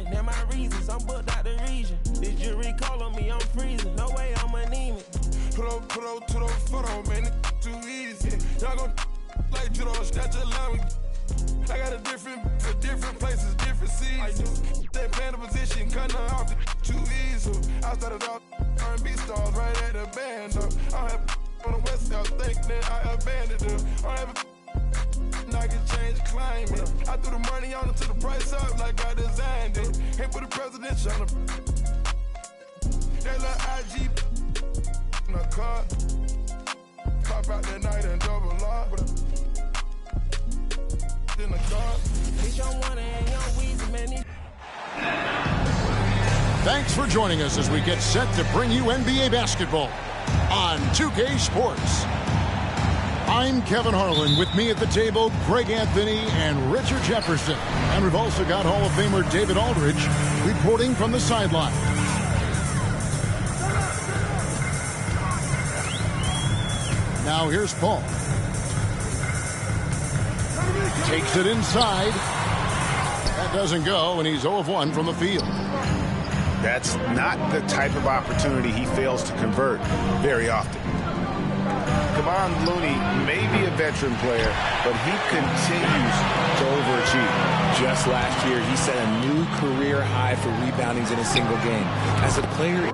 reason, and my reasons, I'm booked out the region. This jury call on me, I'm freezing. No way I'm anemic. Put up to those photo, man, too easy. Y'all gon' like judo, snatch a line. I got a different for different places, different seasons. They playing the position, cutting off too easy. I started off R&B stars right at the band. I have on the west side, think that I abandoned them. I have I can change climate. I threw the money on it to the price up like I designed it. Ain't put the presidential on the that little IG in the car. Pop out that night and double lock. In the car. Bitch, I'm one and young Weezy, man. Thanks for joining us as we get set to bring you NBA basketball on 2K Sports. I'm Kevin Harlan. With me at the table, Greg Anthony and Richard Jefferson. And we've also got Hall of Famer David Aldridge reporting from the sideline. Now here's Paul. Takes it inside. That doesn't go, and he's 0 of 1 from the field. That's not the type of opportunity he fails to convert very often. Kevon Looney may be a veteran player, but he continues to overachieve. Just last year, he set a new career high for reboundings in a single game. As a player...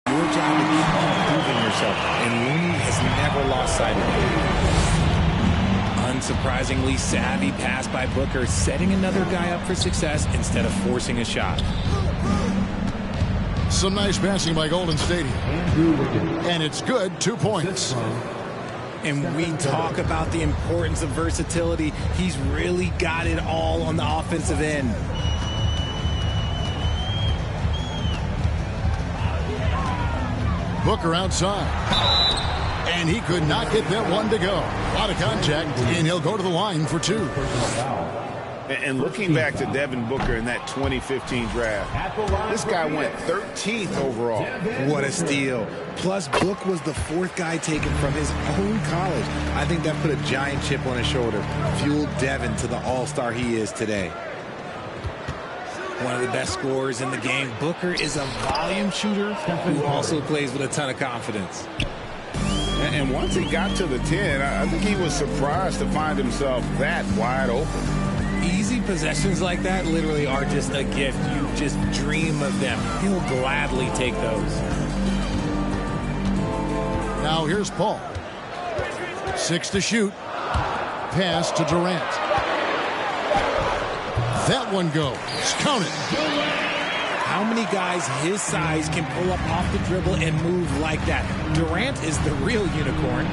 Your job is improving yourself, and Looney has never lost sight of it. Unsurprisingly savvy pass by Booker, setting another guy up for success instead of forcing a shot. Some nice passing by Golden State. And it's good, 2 points. And we talk about the importance of versatility. He's really got it all on the offensive end. Booker outside. And he could not get that one to go. A lot of contact, and he'll go to the line for 2. And looking back to Devin Booker in that 2015 draft, this guy went 13th overall. What a steal. Plus, Book was the 4th guy taken from his own college. I think that put a giant chip on his shoulder, fueled Devin to the all-star he is today. One of the best scorers in the game. Booker is a volume shooter who also plays with a ton of confidence. And once he got to the 10, I think he was surprised to find himself that wide open. Easy possessions like that literally are just a gift. You just dream of them. He'll gladly take those. Now here's Paul. 6 to shoot. Pass to Durant. That one goes. Count it. How many guys his size can pull up off the dribble and move like that? Durant is the real unicorn.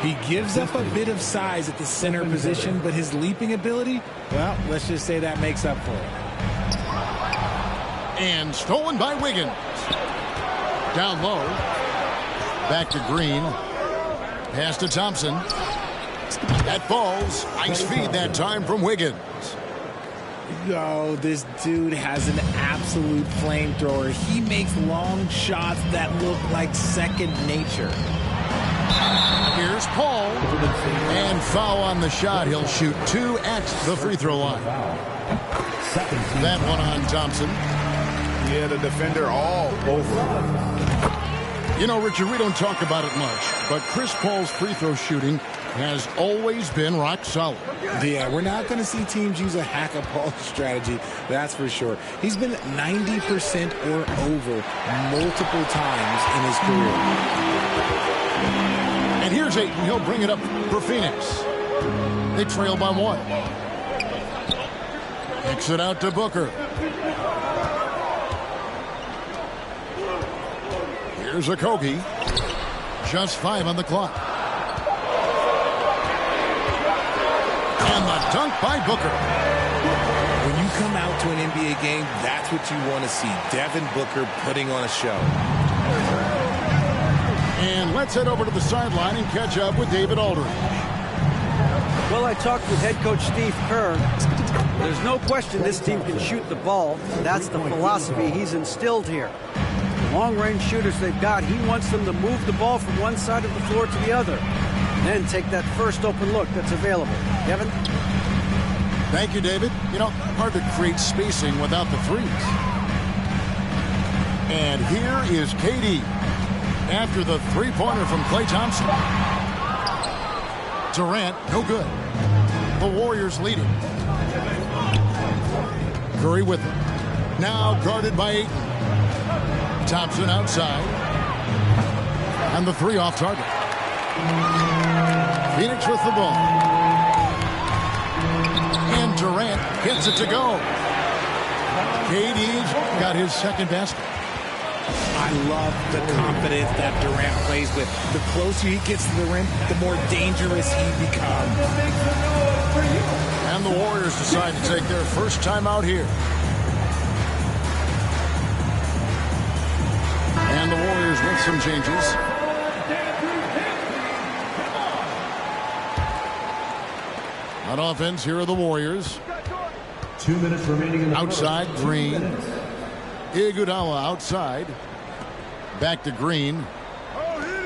He gives up a bit of size at the center position, but his leaping ability, well, let's just say that makes up for it. And stolen by Wiggins. Down low. Back to Green. Pass to Thompson. That falls. Nice feed that time from Wiggins. Oh, this dude has an absolute flamethrower. He makes long shots that look like second nature. Here's Paul. And foul on the shot. He'll shoot 2 at the free throw line. That one on Thompson. Yeah, the defender all over him. You know, Richard, we don't talk about it much, but Chris Paul's free throw shooting has always been rock solid. Yeah, we're not going to see teams use a hack-a-Paul strategy, that's for sure. He's been 90% or over multiple times in his career. And here's Ayton. He'll bring it up for Phoenix. They trail by 1. Kicks it out to Booker. Here's Okogie. Just 5 on the clock. And the dunk by Booker. When you come out to an NBA game, that's what you want to see. Devin Booker putting on a show. And let's head over to the sideline and catch up with David Aldridge. Well, I talked with head coach Steve Kerr. There's no question this team can shoot the ball. That's the philosophy he's instilled here. The long-range shooters they've got, he wants them to move the ball from one side of the floor to the other. And then take that first open look that's available. Kevin? Thank you, David. You know, hard to create spacing without the threes. And here is KD after the three-pointer from Klay Thompson. Durant, no good. The Warriors leading. Curry with it. Now guarded by Ayton. Thompson outside. And the three off target. Phoenix with the ball. And Durant gets it to go. KD's got his second basket. I love the confidence that Durant plays with. The closer he gets to the rim, the more dangerous he becomes. And the Warriors decide to take their first time out here. And the Warriors with some changes. On offense, here are the Warriors. 2 minutes remaining in the outside, Green. Iguodala outside. Back to Green.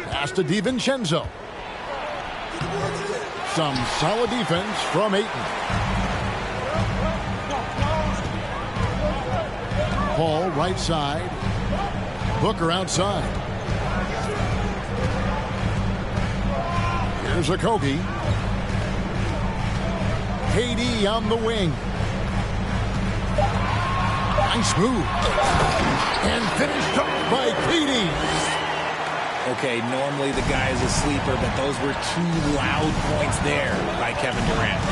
Pass to DiVincenzo. Some solid defense from Ayton. Paul right side. Booker outside. Here's a Kobe. KD on the wing. Nice move. And finished up by KD. Okay, normally the guy is a sleeper, but those were two loud points there by Kevin Durant.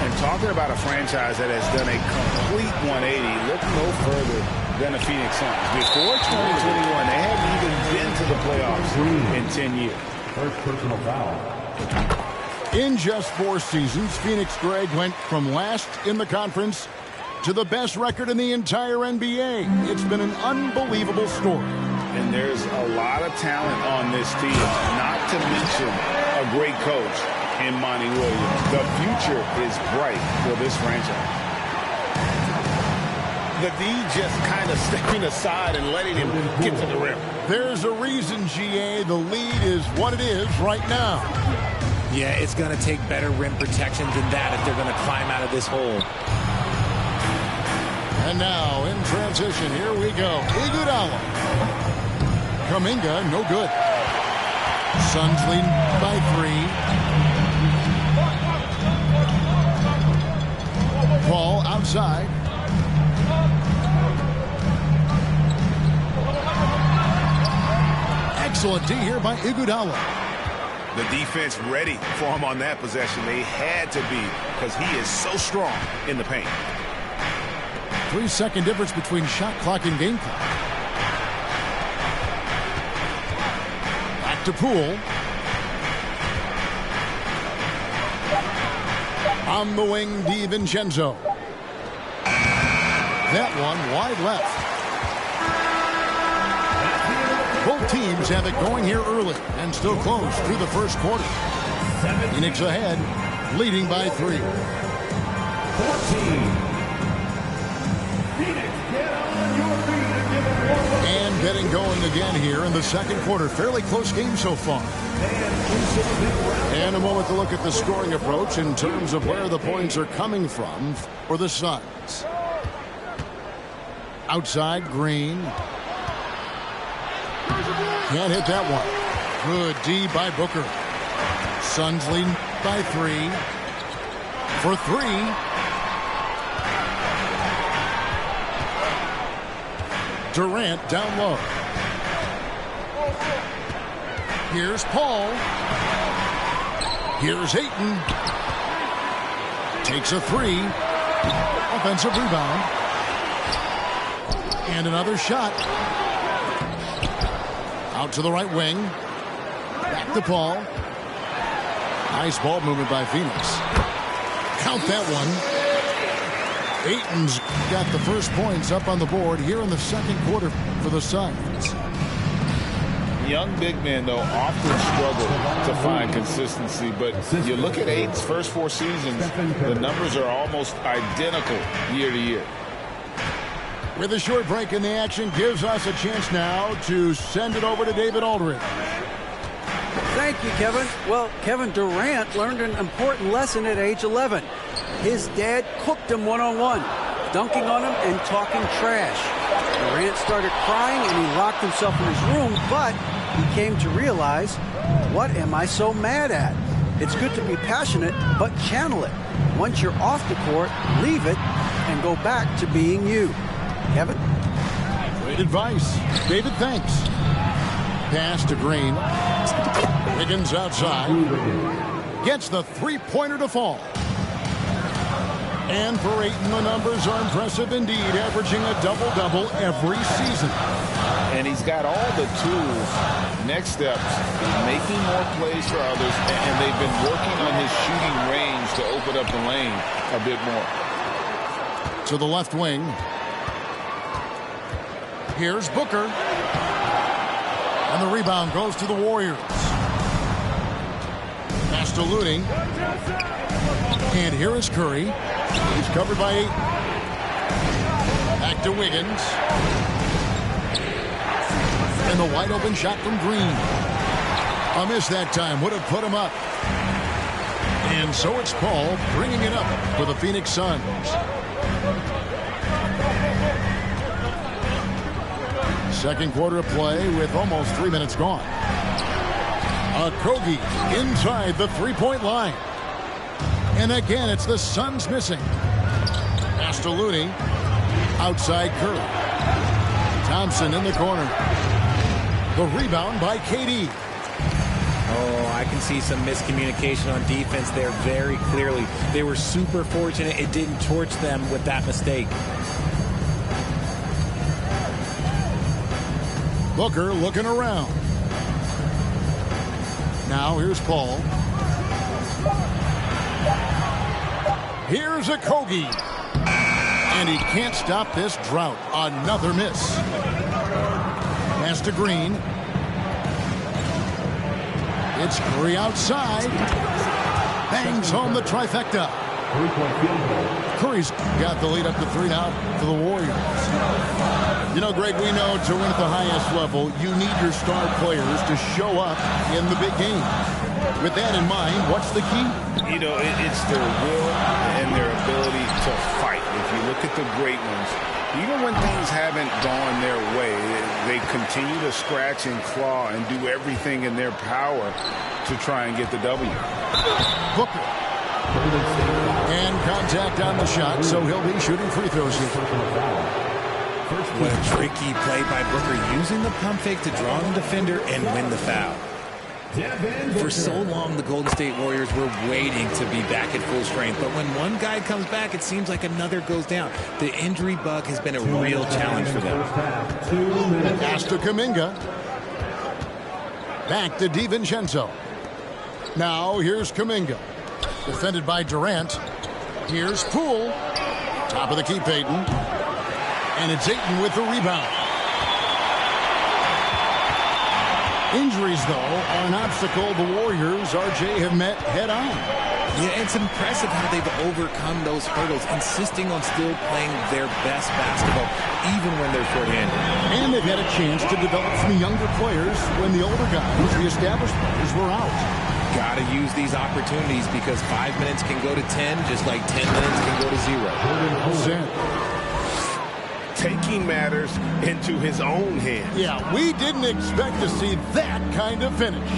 And talking about a franchise that has done a complete 180, look no further than the Phoenix Suns. Before 2021, they hadn't even been to the playoffs in 10 years. First personal foul. In just 4 seasons, Phoenix, Greg, went from last in the conference to the best record in the entire NBA. It's been an unbelievable story. And there's a lot of talent on this team, not to mention a great coach in Monty Williams. The future is bright for this franchise. The D just kind of stepping aside and letting him get to the rim. There's a reason, GA, the lead is what it is right now. Yeah, it's going to take better rim protection than that if they're going to climb out of this hole. And now, in transition, here we go. Iguodala. Kuminga, no good. Suns lead by 3. Paul outside. Excellent D here by Iguodala. The defense ready for him on that possession. They had to be because he is so strong in the paint. 3-second difference between shot clock and game clock. Back to Poole. On the wing, DiVincenzo. That one wide left. Both teams have it going here early and still close through the first quarter. Phoenix ahead, leading by 3. 14. Phoenix, get on your feet and give it one. And getting going again here in the second quarter. Fairly close game so far. And a moment to look at the scoring approach in terms of where the points are coming from for the Suns. Outside, Green. Can't hit that one. Good D by Booker. Suns lead by 3. For 3. Durant down low. Here's Paul. Here's Ayton. Takes a 3. Offensive rebound. And another shot. Out to the right wing. Back to Paul. Nice ball movement by Phoenix. Count that one. Ayton's got the first points up on the board here in the second quarter for the Suns. Young big men, though, often struggle to find consistency, but you look at Aiden's first 4 seasons, the numbers are almost identical year to year. With a short break in the action, gives us a chance now to send it over to David Aldridge. Thank you, Kevin. Well, Kevin Durant learned an important lesson at age 11. His dad cooked him one-on-one, dunking on him and talking trash. Durant started crying and he locked himself in his room, but he came to realize, what am I so mad at? It's good to be passionate, but channel it. Once you're off the court, leave it and go back to being you. Kevin? Great advice. David, thanks. Pass to Green. Wiggins outside. Gets the three-pointer to fall. And for Ayton, the numbers are impressive indeed, averaging a double-double every season. And he's got all the tools. Next steps, making more plays for others, and they've been working on his shooting range to open up the lane a bit more. To the left wing. Here's Booker. And the rebound goes to the Warriors. Pass to Looney. And here is Curry. He's covered by 8. Back to Wiggins. And the wide open shot from Green. A miss that time would have put him up. And so it's Paul bringing it up for the Phoenix Suns. Second quarter of play with almost 3 minutes gone. Okogie inside the three-point line. And again, it's the Suns missing. Pass to Looney. Outside Curry. Thompson in the corner. The rebound by KD. Oh, I can see some miscommunication on defense there very clearly. They were super fortunate it didn't torch them with that mistake. Booker looking around. Now here's Paul. Here's Okogie. And he can't stop this drought. Another miss. Pass to Green. It's Curry outside. Bangs home the trifecta. Curry's got the lead up to 3 now for the Warriors. You know, Greg, we know to win at the highest level, you need your star players to show up in the big game. With that in mind, what's the key? You know, it's their will and their ability to fight. If you look at the great ones, even when things haven't gone their way, they continue to scratch and claw and do everything in their power to try and get the W. Booker. And contact on the shot, so he'll be shooting free throws here. What a tricky play by Booker, using the pump fake to draw the defender and win the foul. For so long, the Golden State Warriors were waiting to be back at full strength, but when one guy comes back, it seems like another goes down. The injury bug has been a real challenge for them. Pass to Kuminga. Back to DiVincenzo. Now here's Kuminga. Defended by Durant. Here's Poole. Top of the key, Peyton. And it's Ayton with the rebound. Injuries, though, are an obstacle the Warriors, RJ, have met head-on. Yeah, it's impressive how they've overcome those hurdles, insisting on still playing their best basketball, even when they're short-handed. And they've had a chance to develop some younger players when the older guys, the established players, were out. Got to use these opportunities because 5 minutes can go to 10, just like 10 minutes can go to 0. Taking matters into his own hands. Yeah, we didn't expect to see that kind of finish.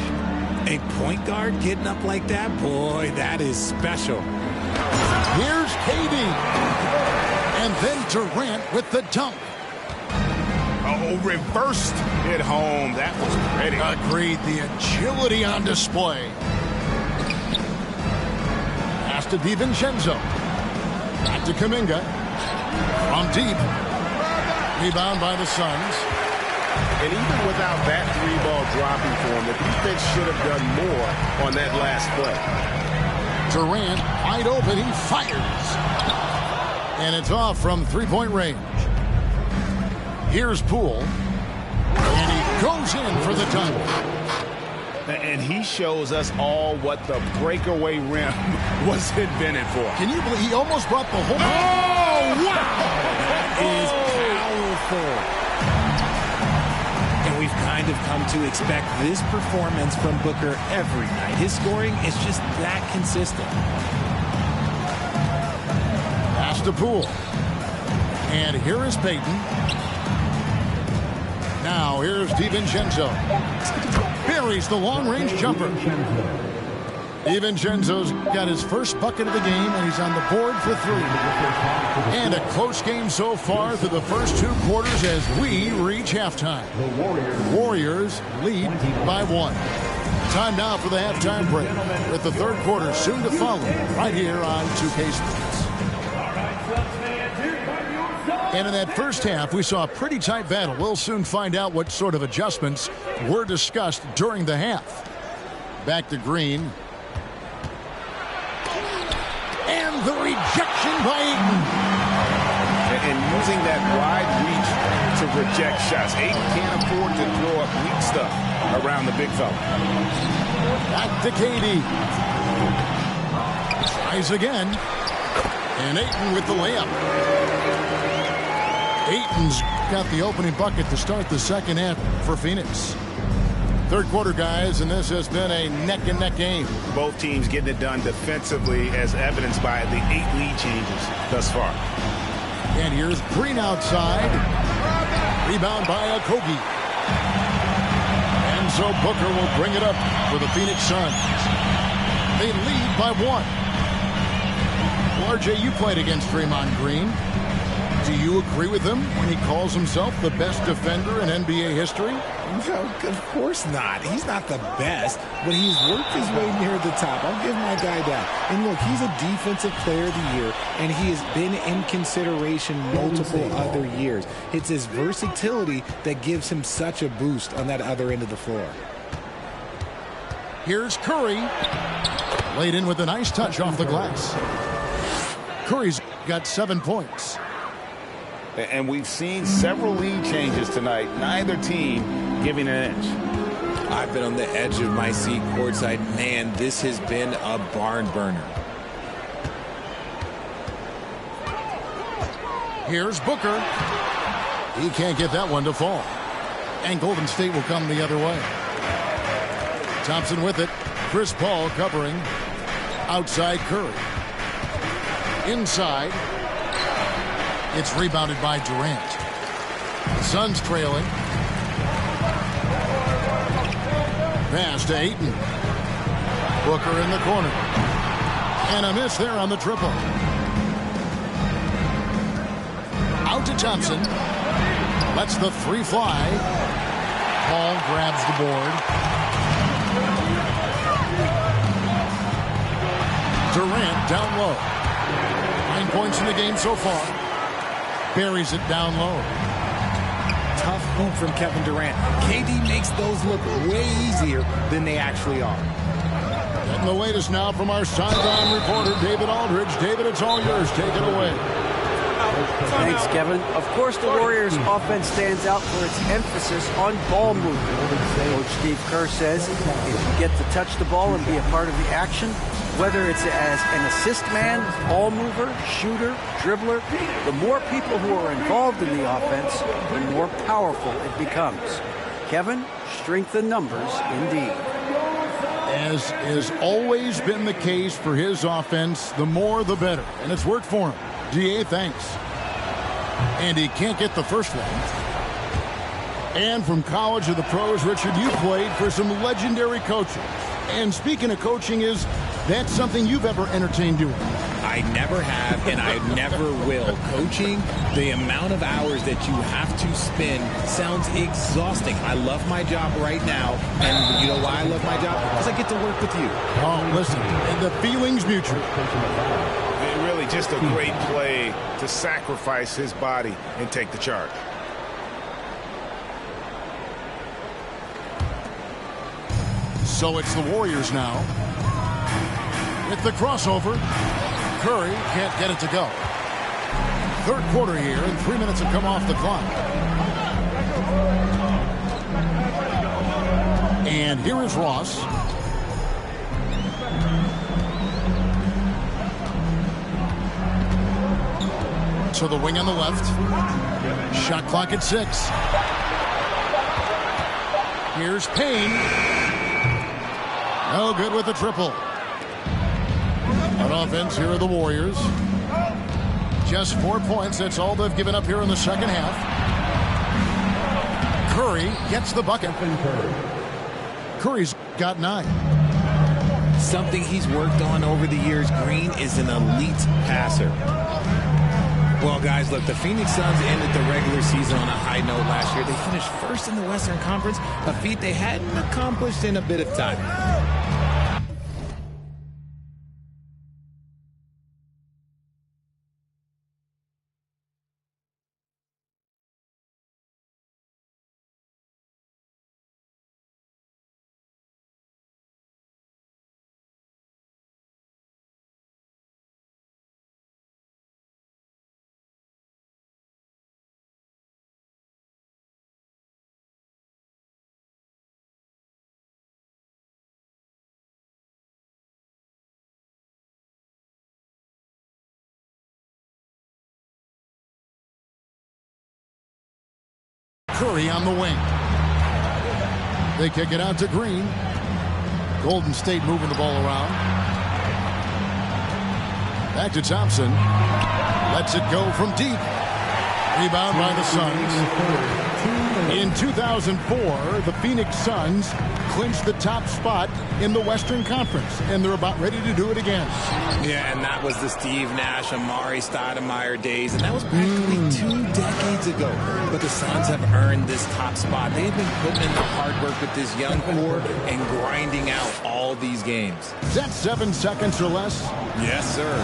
A point guard getting up like that, boy, that is special. Here's KD. And then Durant with the dunk. Oh, reversed it home. That was pretty. Agreed. The agility on display. Pass to DiVincenzo. Back to Kuminga. From deep. Rebound by the Suns. And even without that 3-ball dropping for him, the defense should have done more on that last play. Durant wide open. He fires. And it's off from 3-point range. Here's Poole. And he goes in for the dunk. And he shows us all what the breakaway rim was invented for. Can you believe he almost brought the whole... Oh, wow! That is powerful. And we've kind of come to expect this performance from Booker every night. His scoring is just that consistent. Pass to Poole. And here is Payton. Now here's DiVincenzo. Buries the long-range jumper. DiVincenzo's got his first bucket of the game, and he's on the board for 3. And a close game so far through the first 2 quarters as we reach halftime. Warriors lead by 1. Time now for the halftime break, with the third quarter soon to follow right here on 2K Sports. And in that first half, we saw a pretty tight battle. We'll soon find out what sort of adjustments were discussed during the half. Back to Green. And the rejection by Ayton. And using that wide reach to reject shots. Ayton can't afford to throw up weak stuff around the big fella. Back to KD. Tries again. And Ayton with the layup. Ayton's got the opening bucket to start the second half for Phoenix. Third quarter, guys, and this has been a neck-and-neck game. Both teams getting it done defensively, as evidenced by the 8 lead changes thus far. And here's Green outside. Rebound by Okogie. And so Booker will bring it up for the Phoenix Suns. They lead by 1. Well, RJ, you played against Draymond Green. Do you agree with him when he calls himself the best defender in NBA history? No, of course not. He's not the best, but he's worked his way near the top. I'll give my guy that. And look, he's a defensive player of the year, and he has been in consideration multiple other years. It's his versatility that gives him such a boost on that other end of the floor. Here's Curry. Laid in with a nice touch off the glass. Curry's got 7 points. And we've seen several lead changes tonight. Neither team giving an inch. I've been on the edge of my seat courtside. Man, this has been a barn burner. Here's Booker. He can't get that one to fall. And Golden State will come the other way. Thompson with it. Chris Paul covering. Outside Curry. Inside. It's rebounded by Durant. The Suns trailing. Pass to Ayton. Booker in the corner. And a miss there on the triple. Out to Thompson. Lets the 3 fly. Paul grabs the board. Durant down low. 9 points in the game so far. Buries it down low. Tough hoop from Kevin Durant. KD makes those look way easier than they actually are. And the latest now from our sideline reporter, David Aldridge. David, it's all yours. Take it away. Thanks, Kevin. Of course, the Warriors' offense stands out for its emphasis on ball movement. Coach Steve Kerr says if you get to touch the ball and be a part of the action, whether it's as an assist man, ball mover, shooter, dribbler, the more people who are involved in the offense, the more powerful it becomes. Kevin, strength in numbers indeed. As has always been the case for his offense, the more the better. And it's worked for him. DA, thanks. And he can't get the first one. And from college to the pros, Richard, you played for some legendary coaches. And speaking of coaching, is that something you've ever entertained doing? I never have, and I never will. Coaching, the amount of hours that you have to spend sounds exhausting. I love my job right now, and you know why I love my job? Because I get to work with you. Oh, listen, the feeling's mutual. Really just a great play to sacrifice his body and take the charge. So it's the Warriors now. With the crossover, Curry can't get it to go. Third quarter here, and 3 minutes have come off the clock. Here is Ross. To the wing on the left. Shot clock at 6. Here's Payne. No good with the triple. On offense, here are the Warriors. Just 4 points. That's all they've given up here in the second half. Curry gets the bucket. Curry's got 9. Something he's worked on over the years. Green is an elite passer. Well, guys, look, the Phoenix Suns ended the regular season on a high note last year. They finished first in the Western Conference, a feat they hadn't accomplished in a bit of time. Curry on the wing. They kick it out to Green. Golden State moving the ball around. Back to Thompson. Lets it go from deep. Rebound by the Suns. In 2004, the Phoenix Suns clinched the top spot in the Western Conference, and they're about ready to do it again. Yeah, and that was the Steve Nash, Amari Stoudemire days, and that was practically 2 decades ago. But the Suns have earned this top spot. They've been putting in the hard work with this young core and grinding out all these games. Is that 7 seconds or less? Yes, sir.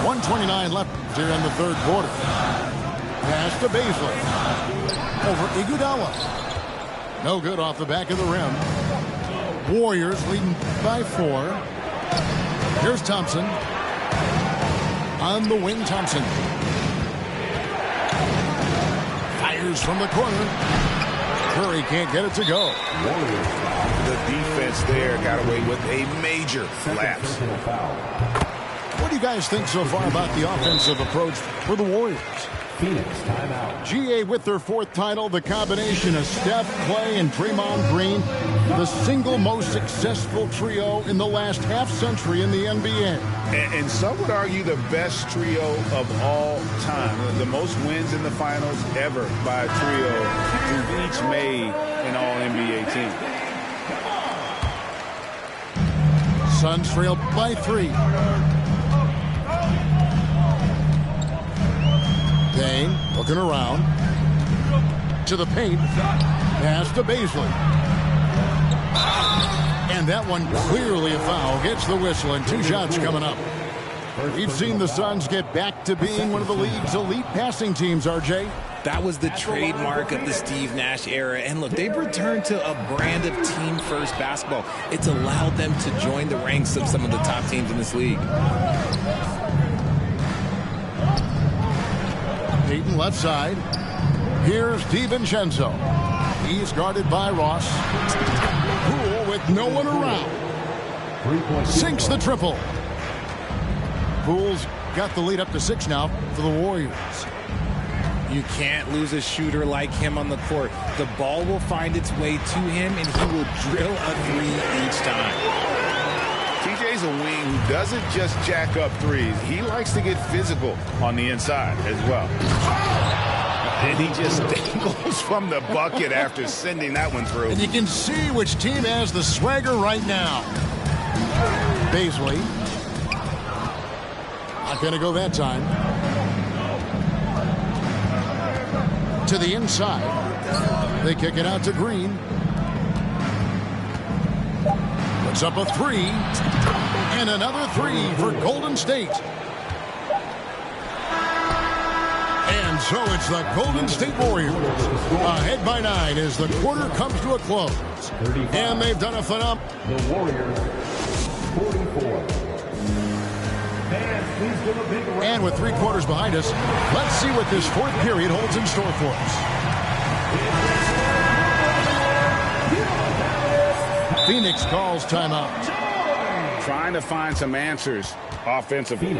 1:29 left here in the third quarter. Pass to Baisley. Over Iguodala. No good off the back of the rim. Warriors leading by 4. Here's Thompson. On the wing, Thompson. Fires from the corner. Curry can't get it to go. The defense there got away with a major lapse. What do you guys think so far about the offensive approach for the Warriors? Phoenix timeout. GA with their 4th title, the combination of Steph, Clay, and Draymond Green, the single most successful trio in the last half-century in the NBA. And some would argue the best trio of all time. The most wins in the finals ever by a trio who've each made an All-NBA team. Suns trail by 3. Payne looking around to the paint. Pass to Baisley. And that one clearly a foul. Gets the whistle and 2 shots coming up. We've seen the Suns get back to being one of the league's elite passing teams, RJ. That was the trademark of the Steve Nash era. And look, they've returned to a brand of team-first basketball. It's allowed them to join the ranks of some of the top teams in this league. Payton left side. Here's DiVincenzo. He's guarded by Ross. Poole with no one around. Sinks the triple. Poole's got the lead up to 6 now for the Warriors. You can't lose a shooter like him on the court. The ball will find its way to him, and he will drill a 3 each time. TJ's a wing who doesn't just jack up threes. He likes to get physical on the inside as well. And he just dangles from the bucket after sending that one through. And you can see which team has the swagger right now. Baisley. Not going to go that time. To the inside. They kick it out to Green. Puts up a 3. And another 3 for Golden State. And so it's the Golden State Warriors ahead by 9 as the quarter comes to a close. And they've done a phenomenal. The Warriors 44. Fans And with 3 quarters behind us, let's see what this 4th period holds in store for us. Phoenix calls timeout. Trying to find some answers offensively.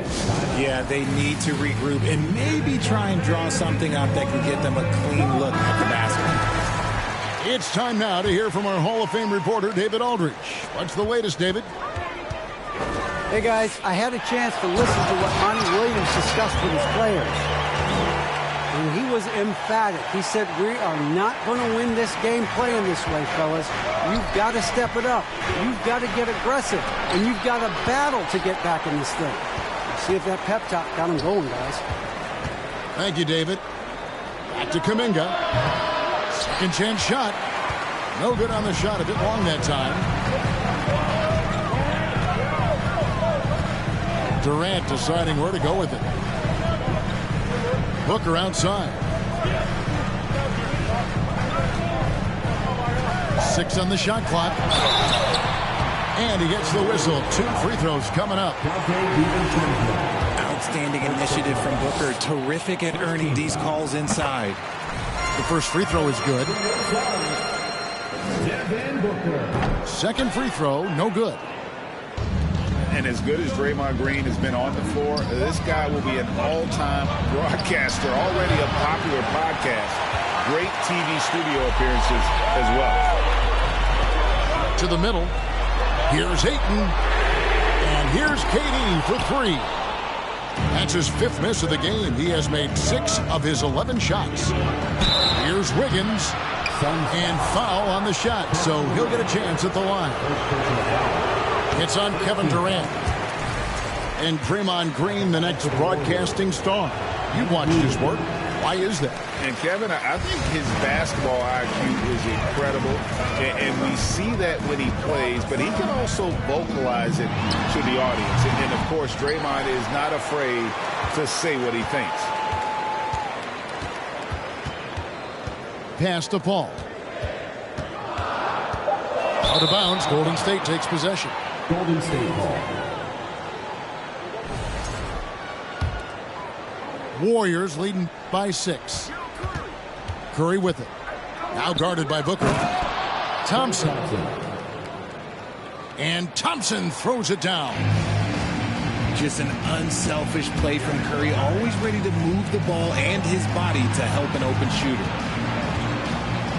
Yeah, they need to regroup and maybe try and draw something up that can get them a clean look at the basket. It's time now to hear from our Hall of Fame reporter, David Aldridge. What's the latest, David? Hey, guys, I had a chance to listen to what Monty Williams discussed with his players. And he was emphatic. He said, we are not going to win this game playing this way, fellas. You've got to step it up. You've got to get aggressive. And you've got to battle to get back in this thing. See if that pep talk got him going, guys. Thank you, David. Back to Kuminga. Second chance shot. No good on the shot, a bit long that time. Durant deciding where to go with it. Booker outside. 6 on the shot clock. And he gets the whistle. 2 free throws coming up. Outstanding initiative from Booker. Terrific at earning these calls inside. The first free throw is good. Second free throw, no good. And as good as Draymond Green has been on the floor, this guy will be an all-time broadcaster, already a popular podcast. Great TV studio appearances as well. To the middle. Here's Ayton. And here's KD for 3. That's his 5th miss of the game. He has made 6 of his 11 shots. Here's Wiggins. And foul on the shot, so he'll get a chance at the line. It's on Kevin Durant. And Draymond Green, the next broadcasting star. You've watched his work. Why is that? And Kevin, I think his basketball IQ is incredible. And we see that when he plays, but he can also vocalize it to the audience. And of course, Draymond is not afraid to say what he thinks. Pass to Paul. Out of bounds, Golden State takes possession. Golden State ball. Warriors leading by 6. Curry with it. Now guarded by Booker. Thompson. And Thompson throws it down. Just an unselfish play from Curry, always ready to move the ball and his body to help an open shooter.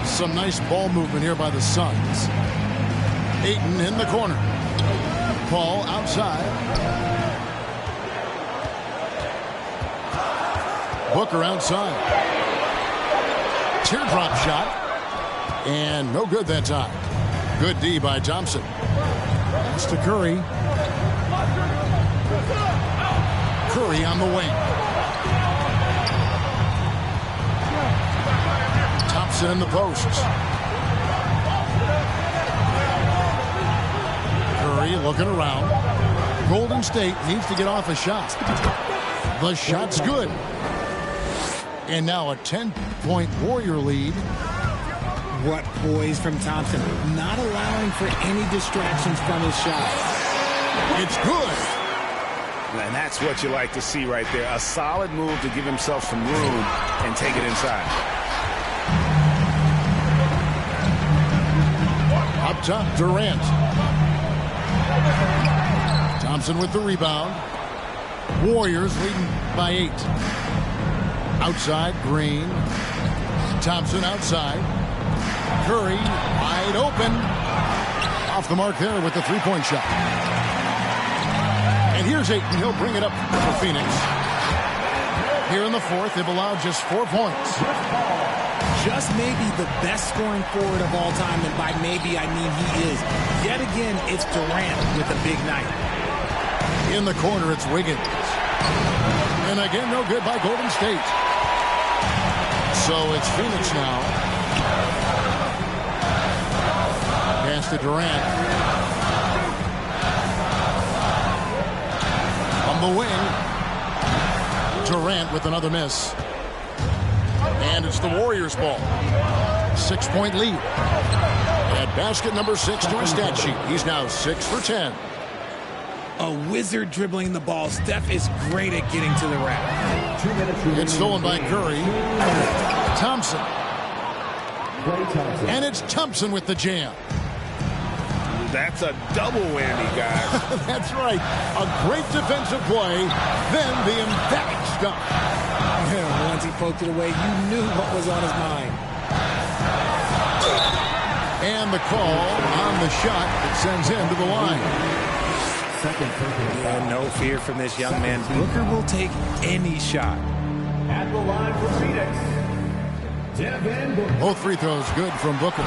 Some nice ball movement here by the Suns. Ayton in the corner. Paul outside. Booker outside. Teardrop shot. And no good that time. Good D by Thompson. It's to Curry. Curry on the wing. Thompson in the posts. Curry looking around. Golden State needs to get off a shot. The shot's good. And now a 10-point Warrior lead. What poise from Thompson. Not allowing for any distractions from his shot. It's good. And that's what you like to see right there. A solid move to give himself some room and take it inside. Up top, Durant. Thompson with the rebound. Warriors leading by 8. Outside, Green. Thompson outside. Curry wide open. Off the mark there with the 3-point shot. And here's Ayton. He'll bring it up for Phoenix. Here in the 4th, they've allowed just 4 points. Just maybe the best scoring forward of all time, and by maybe I mean he is. Yet again, it's Durant with a big night. In the corner, it's Wiggins. And again, no good by Golden State. So it's Phoenix now. Pass to Durant. On the wing. Durant with another miss. And it's the Warriors' ball. 6-point lead. And basket number 6 to his stat sheet. He's now 6 for 10. A wizard dribbling the ball. Steph is great at getting to the rack. It's stolen by Curry. Thompson. And it's Thompson with the jam. That's a double whammy, guys. That's right. A great defensive play, then the emphatic stop. Once he poked it away, you knew what was on his mind. And the call on the shot that sends him to the line. Yeah, no fear from this young man. Booker will take any shot. At the line for Phoenix, Devin Booker. Both free throws good from Booker.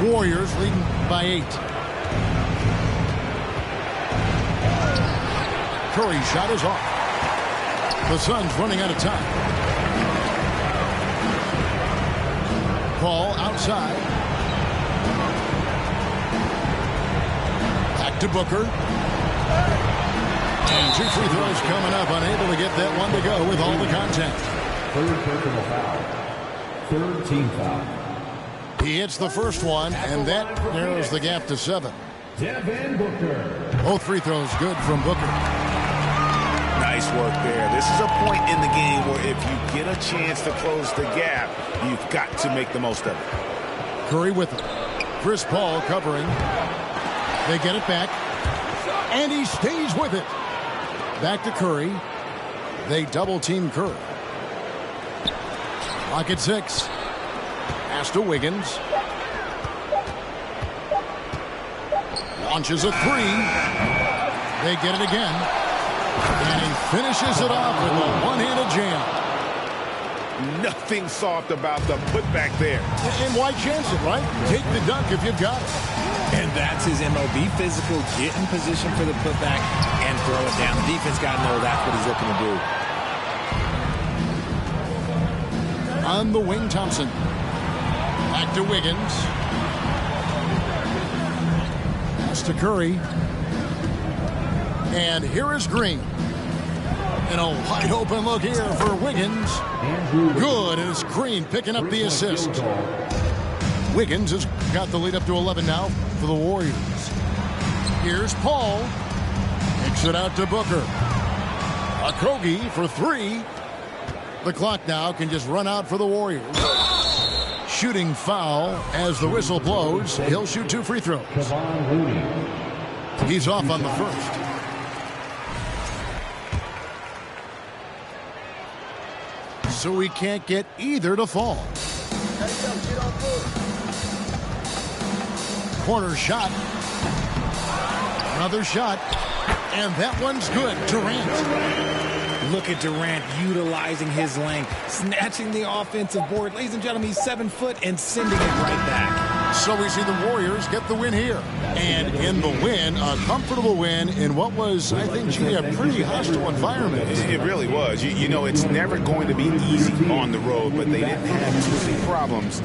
Warriors leading by 8. Curry's shot is off. The Suns running out of time. Ball outside. Back to Booker. And 2 free throws coming up. Unable to get that one to go with all the contact. Third personal foul. Third team foul. He hits the first one, and that narrows the gap to 7. Devin Booker. Both free throws good from Booker. Nice work there. This is a point in the game where if you get a chance to close the gap, you've got to make the most of it. Curry with it. Chris Paul covering. They get it back. And he stays with it. Back to Curry. They double-team Curry. Clock at 6. Pass to Wiggins. Launches a 3. They get it again. And he finishes it off with a one-handed jam. Nothing soft about the putback there. And why chance it, right? Take the dunk if you've got it. And that's his MO. Be physical, get in position for the putback, and throw it down. The defense got to know that's what he's looking to do. On the wing, Thompson. Back to Wiggins. Pass to Curry. And here is Green. And a wide open look here for Wiggins. Good, and it's Green picking up the assist. Wiggins has got the lead up to 11 now for the Warriors. Here's Paul. Kicks it out to Booker. Okogie for 3. The clock now can just run out for the Warriors. Shooting foul as the whistle blows. He'll shoot 2 free throws. He's off on the first. So we can't get either to fall. Corner shot. Another shot. And that one's good. Durant. Look at Durant utilizing his length, snatching the offensive board. Ladies and gentlemen, he's 7 foot and sending it right back. So we see the Warriors get the win here. And in the win, a comfortable win in what was, I think, a pretty hostile environment. It really was. You know, it's never going to be easy on the road, but they didn't have too many problems